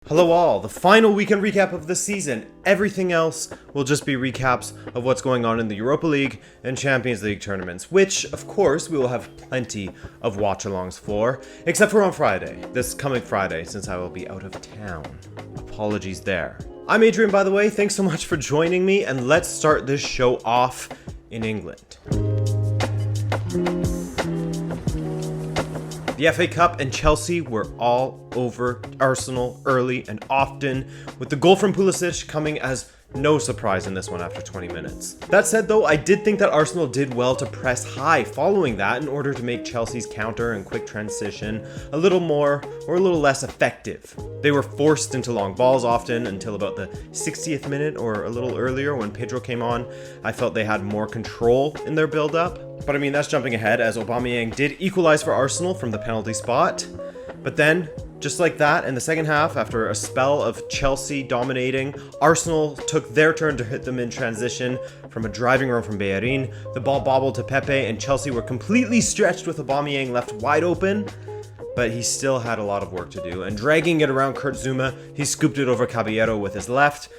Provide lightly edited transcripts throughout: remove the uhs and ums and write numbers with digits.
Hello all, the final weekend recap of the season. Everything else will just be recaps of what's going on in the Europa League and Champions League tournaments, which, of course, we will have plenty of watch-alongs for, except for on Friday, this coming Friday, since I will be out of town. Apologies there. I'm Adrian, by the way, thanks so much for joining me, and let's start this show off in England. The FA Cup and Chelsea were all over Arsenal early and often, with the goal from Pulisic coming as no surprise in this one after 20 minutes. That said though, I did think that Arsenal did well to press high following that in order to make Chelsea's counter and quick transition a little more or a little less effective. They were forced into long balls often until about the 60th minute or a little earlier when Pedro came on. I felt they had more control in their build-up. But I mean, that's jumping ahead as Aubameyang did equalize for Arsenal from the penalty spot. But then, just like that, in the second half, after a spell of Chelsea dominating, Arsenal took their turn to hit them in transition from a driving run from Bellerin. The ball bobbled to Pepe, and Chelsea were completely stretched with Aubameyang left wide open, but he still had a lot of work to do. And dragging it around Kurt Zouma, he scooped it over Caballero with his left.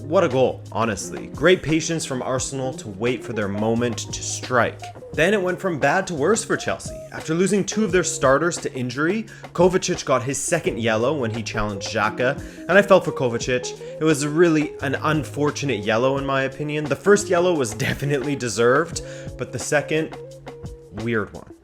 What a goal, honestly. Great patience from Arsenal to wait for their moment to strike. Then it went from bad to worse for Chelsea. After losing two of their starters to injury, Kovacic got his second yellow when he challenged Xhaka, and I felt for Kovacic. It was really an unfortunate yellow in my opinion. The first yellow was definitely deserved, but the second, weird one.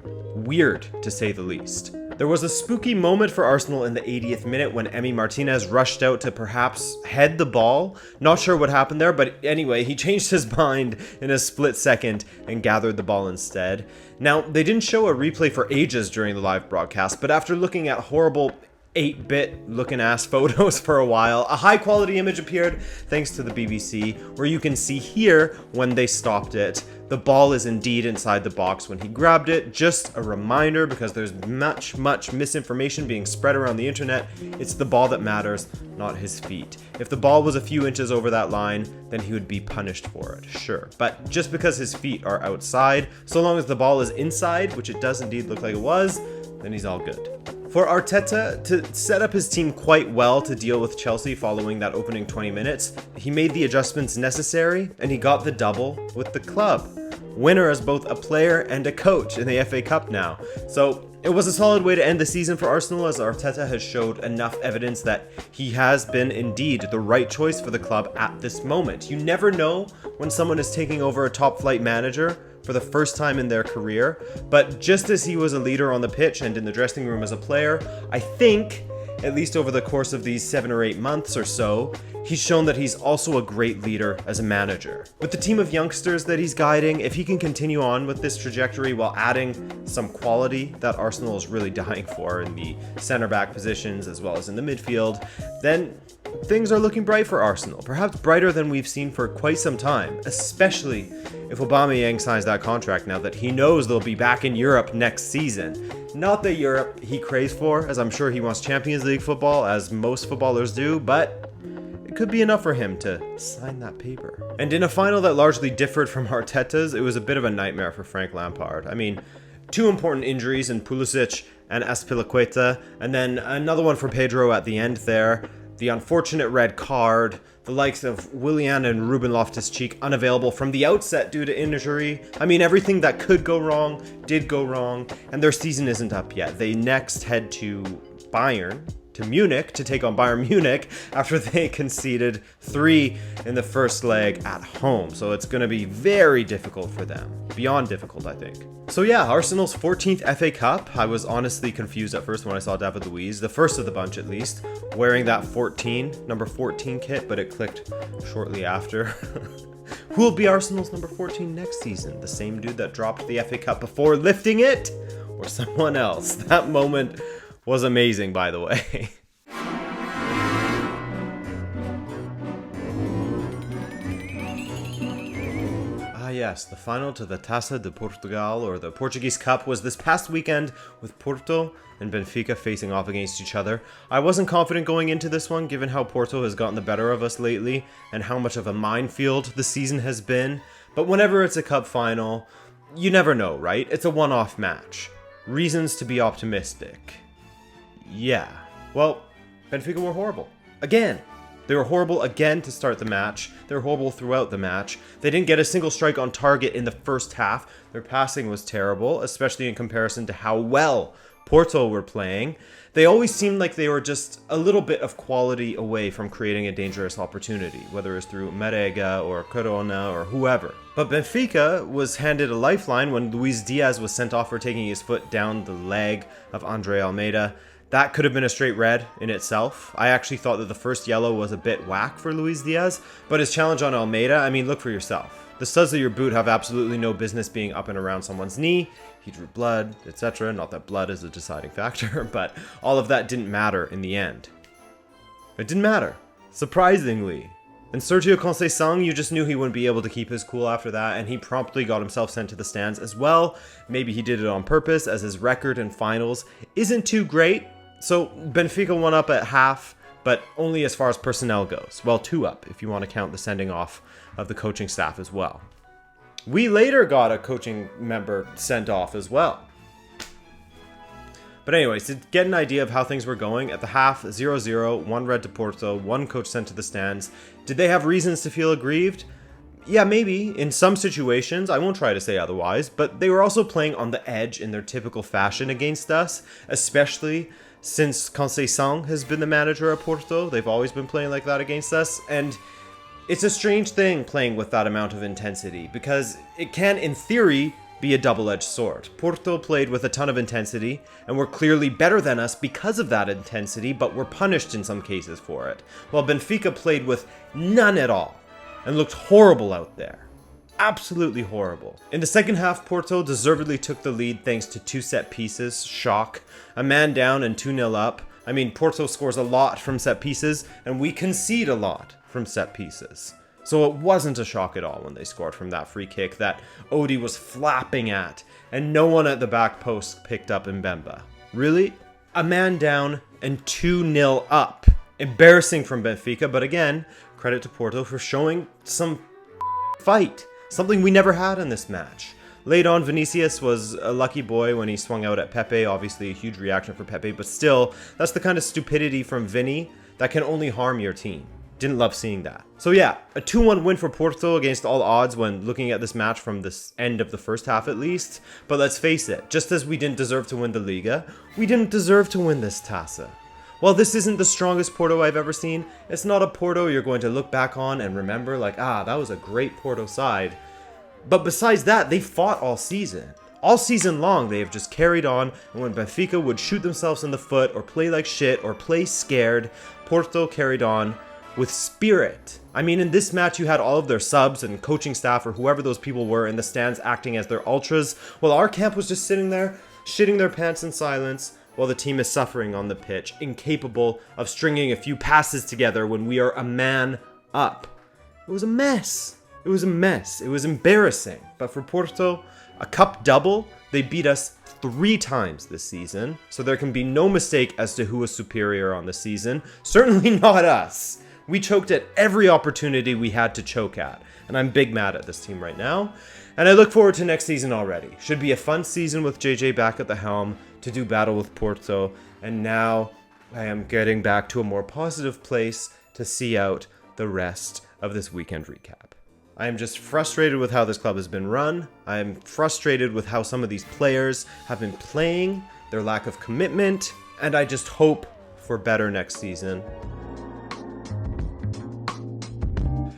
Weird, to say the least. There was a spooky moment for Arsenal in the 80th minute when Emi Martinez rushed out to perhaps head the ball. Not sure what happened there, but anyway, he changed his mind in a split second and gathered the ball instead. Now, they didn't show a replay for ages during the live broadcast, but after looking at horrible 8-bit looking ass photos for a while, a high quality image appeared thanks to the BBC, where you can see here when they stopped it. The ball is indeed inside the box when he grabbed it. Just a reminder, because there's much misinformation being spread around the internet. It's the ball that matters, not his feet. If the ball was a few inches over that line, then he would be punished for it, sure. But just because his feet are outside, so long as the ball is inside, which it does indeed look like it was, then he's all good. For Arteta to set up his team quite well to deal with Chelsea following that opening 20 minutes, he made the adjustments necessary and he got the double with the club. Winner as both a player and a coach in the FA Cup now. So it was a solid way to end the season for Arsenal, as Arteta has showed enough evidence that he has been indeed the right choice for the club at this moment. You never know when someone is taking over a top flight manager for the first time in their career, but just as he was a leader on the pitch and in the dressing room as a player, I think, at least over the course of these 7 or 8 months or so, he's shown that he's also a great leader as a manager. With the team of youngsters that he's guiding, if he can continue on with this trajectory while adding some quality that Arsenal is really dying for in the center back positions as well as in the midfield, then things are looking bright for Arsenal, perhaps brighter than we've seen for quite some time, especially if Aubameyang signs that contract now that he knows they'll be back in Europe next season. Not the Europe he craves for, as I'm sure he wants Champions League football, as most footballers do, but it could be enough for him to sign that paper. And in a final that largely differed from Arteta's, it was a bit of a nightmare for Frank Lampard. I mean, 2 important injuries in Pulisic and Azpilicueta, and then another one for Pedro at the end there. The unfortunate red card, the likes of Willian and Ruben Loftus-Cheek unavailable from the outset due to injury. I mean, everything that could go wrong did go wrong, and their season isn't up yet. They next head to Munich to take on Bayern Munich after they conceded 3 in the first leg at home. So it's going to be very difficult for them. Beyond difficult, I think. So yeah, Arsenal's 14th FA Cup. I was honestly confused at first when I saw David Luiz, the first of the bunch at least, wearing that number 14 kit, but it clicked shortly after. Who will be Arsenal's number 14 next season? The same dude that dropped the FA Cup before lifting it? Or someone else? That moment was amazing, by the way. Yes, the final to the Taça de Portugal, or the Portuguese Cup, was this past weekend with Porto and Benfica facing off against each other. I wasn't confident going into this one, given how Porto has gotten the better of us lately, and how much of a minefield the season has been. But whenever it's a cup final, you never know, right? It's a one-off match. Reasons to be optimistic. Yeah. Well, Benfica were horrible. again. They were horrible again to start the match. They were horrible throughout the match. They didn't get a single strike on target in the first half. Their passing was terrible, especially in comparison to how well Porto were playing. They always seemed like they were just a little bit of quality away from creating a dangerous opportunity, whether it's through Marega or Corona or whoever. But Benfica was handed a lifeline when Luis Diaz was sent off for taking his foot down the leg of Andre Almeida. That could have been a straight red in itself. I actually thought that the first yellow was a bit whack for Luis Diaz, but his challenge on Almeida, I mean, look for yourself. The studs of your boot have absolutely no business being up and around someone's knee. He drew blood, etc. Not that blood is a deciding factor, but all of that didn't matter in the end. It didn't matter, surprisingly. And Sergio Conceição, you just knew he wouldn't be able to keep his cool after that, and he promptly got himself sent to the stands as well. Maybe he did it on purpose, as his record in finals isn't too great. So Benfica won up at half, but only as far as personnel goes. Well, 2 up, if you want to count the sending off of the coaching staff as well. We later got a coaching member sent off as well. But anyways, to get an idea of how things were going, at the half, 0-0, 1 red to Porto, 1 coach sent to the stands. Did they have reasons to feel aggrieved? Yeah, maybe. In some situations, I won't try to say otherwise, but they were also playing on the edge in their typical fashion against us, especially since Conceição has been the manager at Porto. They've always been playing like that against us, and it's a strange thing playing with that amount of intensity, because it can, in theory, be a double-edged sword. Porto played with a ton of intensity, and were clearly better than us because of that intensity, but were punished in some cases for it, while Benfica played with none at all, and looked horrible out there. Absolutely horrible. In the second half, Porto deservedly took the lead thanks to 2 set pieces, shock, a man down and 2-0 up. I mean, Porto scores a lot from set pieces, and we concede a lot from set pieces. So it wasn't a shock at all when they scored from that free kick that Odi was flapping at, and no one at the back post picked up Mbemba. Really? A man down and 2-0 up. Embarrassing from Benfica, but again, credit to Porto for showing some fight. Something we never had in this match. Late on, Vinicius was a lucky boy when he swung out at Pepe. Obviously a huge reaction for Pepe, but still, that's the kind of stupidity from Vini that can only harm your team. Didn't love seeing that. So yeah, a 2-1 win for Porto against all odds when looking at this match from the end of the first half at least. But let's face it, just as we didn't deserve to win the Liga, we didn't deserve to win this Taça. While this isn't the strongest Porto I've ever seen, it's not a Porto you're going to look back on and remember like, that was a great Porto side. But besides that, they fought all season. All season long, they have just carried on, and when Benfica would shoot themselves in the foot or play like shit or play scared, Porto carried on with spirit. I mean, in this match, you had all of their subs and coaching staff or whoever those people were in the stands acting as their ultras, while our camp was just sitting there, shitting their pants in silence, while the team is suffering on the pitch, incapable of stringing a few passes together when we are a man up. It was a mess. It was a mess. It was embarrassing. But for Porto, a cup double, they beat us 3 times this season, so there can be no mistake as to who was superior on the season. Certainly not us. We choked at every opportunity we had to choke at, and I'm big mad at this team right now. And I look forward to next season already. Should be a fun season with JJ back at the helm to do battle with Porto, and now I am getting back to a more positive place to see out the rest of this weekend recap. I am just frustrated with how this club has been run. I am frustrated with how some of these players have been playing, their lack of commitment, and I just hope for better next season.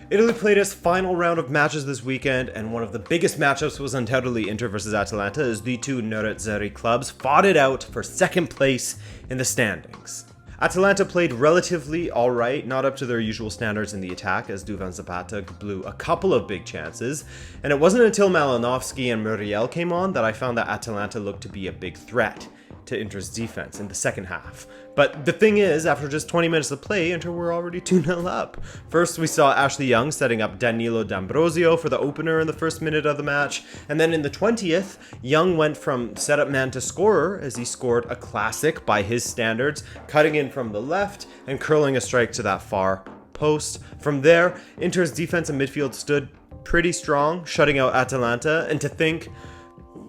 Italy played its final round of matches this weekend, and one of the biggest matchups was undoubtedly Inter versus Atalanta, as the 2 Nerazzurri clubs fought it out for second place in the standings. Atalanta played relatively alright, not up to their usual standards in the attack, as Duvan Zapata blew a couple of big chances, and it wasn't until Malinovskyi and Muriel came on that I found that Atalanta looked to be a big threat to Inter's defense in the second half. But the thing is, after just 20 minutes of play, Inter were already 2-0 up. First, we saw Ashley Young setting up Danilo D'Ambrosio for the opener in the first minute of the match, and then in the 20th, Young went from setup man to scorer as he scored a classic by his standards, cutting in from the left and curling a strike to that far post. From there, Inter's defense and midfield stood pretty strong, shutting out Atalanta, and to think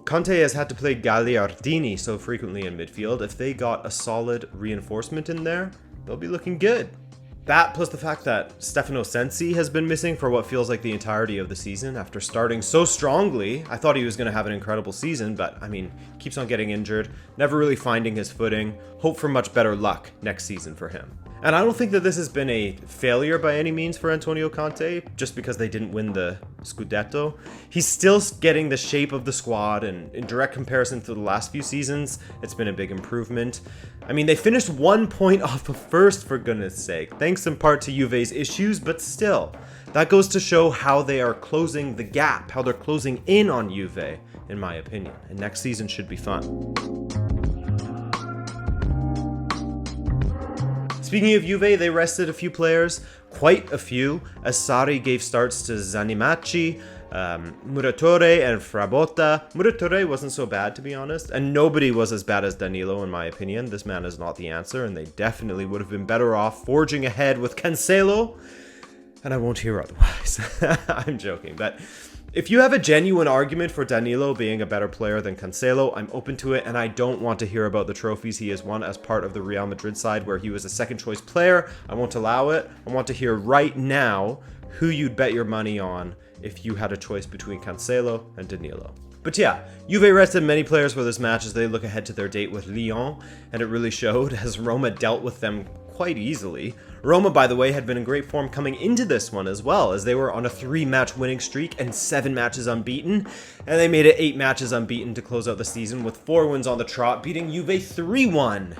Conte has had to play Gagliardini so frequently in midfield. If they got a solid reinforcement in there, they'll be looking good. That plus the fact that Stefano Sensi has been missing for what feels like the entirety of the season after starting so strongly. I thought he was going to have an incredible season, but I mean, keeps on getting injured, never really finding his footing. Hope for much better luck next season for him. And I don't think that this has been a failure by any means for Antonio Conte, just because they didn't win the Scudetto. He's still getting the shape of the squad, and in direct comparison to the last few seasons, it's been a big improvement. I mean, they finished 1 point off of first, for goodness sake, thanks in part to Juve's issues, but still, that goes to show how they are closing the gap, how they're closing in on Juve, in my opinion, and next season should be fun. Speaking of Juve, they rested a few players, quite a few, as Sarri gave starts to Zanimacci, Muratore, and Rabona. Muratore wasn't so bad, to be honest, and nobody was as bad as Danilo, in my opinion. This man is not the answer, and they definitely would have been better off forging ahead with Cancelo, and I won't hear otherwise. I'm joking, but if you have a genuine argument for Danilo being a better player than Cancelo, I'm open to it, and I don't want to hear about the trophies he has won as part of the Real Madrid side where he was a second choice player. I won't allow it. I want to hear right now who you'd bet your money on if you had a choice between Cancelo and Danilo. But yeah, Juve rested many players for this match as they look ahead to their date with Lyon, and it really showed as Roma dealt with them quite easily. Roma, by the way, had been in great form coming into this one as well, as they were on a 3-match winning streak and 7 matches unbeaten, and they made it 8 matches unbeaten to close out the season with 4 wins on the trot, beating Juve 3-1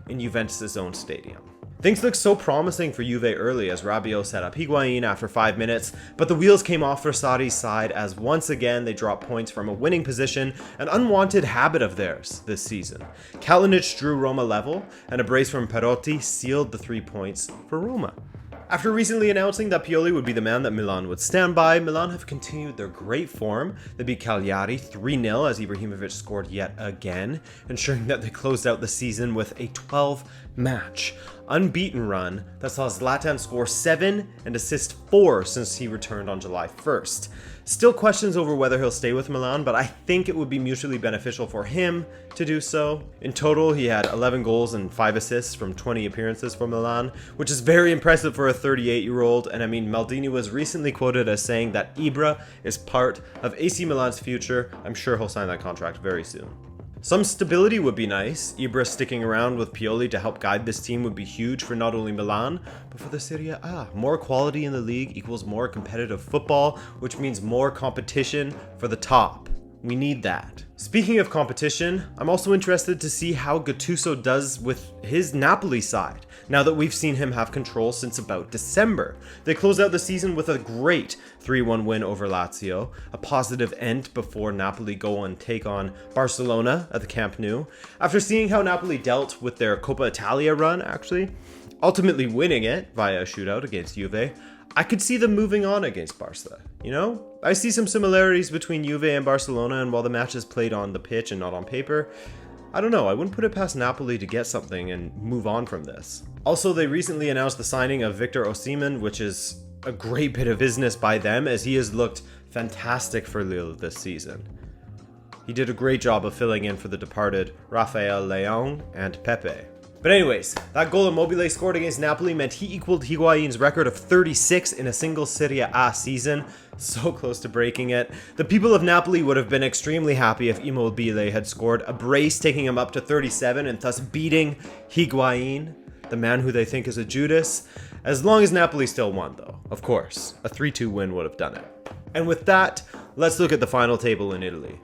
in Juventus' own stadium. Things looked so promising for Juve early as Rabiot set up Higuain after 5 minutes, but the wheels came off for Sarri's side as once again they dropped points from a winning position, an unwanted habit of theirs this season. Kalinic drew Roma level, and a brace from Perotti sealed the 3 points for Roma. After recently announcing that Pioli would be the man that Milan would stand by, Milan have continued their great form. They beat Cagliari 3-0 as Ibrahimovic scored yet again, ensuring that they closed out the season with a 12-match unbeaten run that saw Zlatan score 7 and assist 4 since he returned on July 1st. Still questions over whether he'll stay with Milan, but I think it would be mutually beneficial for him to do so. In total, he had 11 goals and 5 assists from 20 appearances for Milan, which is very impressive for a 38-year-old, and I mean, Maldini was recently quoted as saying that Ibra is part of AC Milan's future. I'm sure he'll sign that contract very soon. Some stability would be nice. Ibra sticking around with Pioli to help guide this team would be huge for not only Milan, but for the Serie A. More quality in the league equals more competitive football, which means more competition for the top. We need that. Speaking of competition, I'm also interested to see how Gattuso does with his Napoli side, now that we've seen him have control since about December. They closed out the season with a great 3-1 win over Lazio, a positive end before Napoli go and take on Barcelona at the Camp Nou. After seeing how Napoli dealt with their Coppa Italia run, actually, ultimately winning it via a shootout against Juve, I could see them moving on against Barca. You know, I see some similarities between Juve and Barcelona, and while the match is played on the pitch and not on paper, I don't know, I wouldn't put it past Napoli to get something and move on from this. Also, they recently announced the signing of Victor Osimhen, which is a great bit of business by them, as he has looked fantastic for Lille this season. He did a great job of filling in for the departed Rafael Leão and Pepe. But anyways, that goal Immobile scored against Napoli meant he equaled Higuain's record of 36 in a single Serie A season. So close to breaking it. The people of Napoli would have been extremely happy if Immobile had scored a brace, taking him up to 37 and thus beating Higuain, the man who they think is a Judas. As long as Napoli still won, though. Of course, a 3-2 win would have done it. And with that, let's look at the final table in Italy.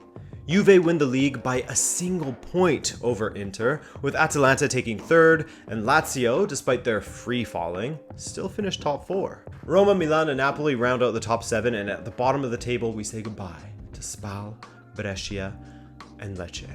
Juve win the league by a single point over Inter, with Atalanta taking 3rd, and Lazio, despite their free falling, still finished top 4. Roma, Milan, and Napoli round out the top 7, and at the bottom of the table we say goodbye to Spal, Brescia, and Lecce.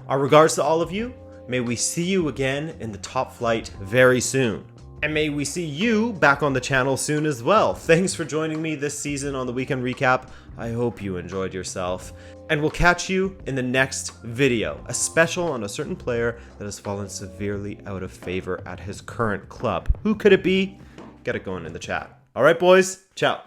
Our regards to all of you. May we see you again in the top flight very soon. And may we see you back on the channel soon as well. Thanks for joining me this season on the Weekend Recap. I hope you enjoyed yourself. And we'll catch you in the next video, a special on a certain player that has fallen severely out of favor at his current club. Who could it be? Get it going in the chat. All right, boys. Ciao.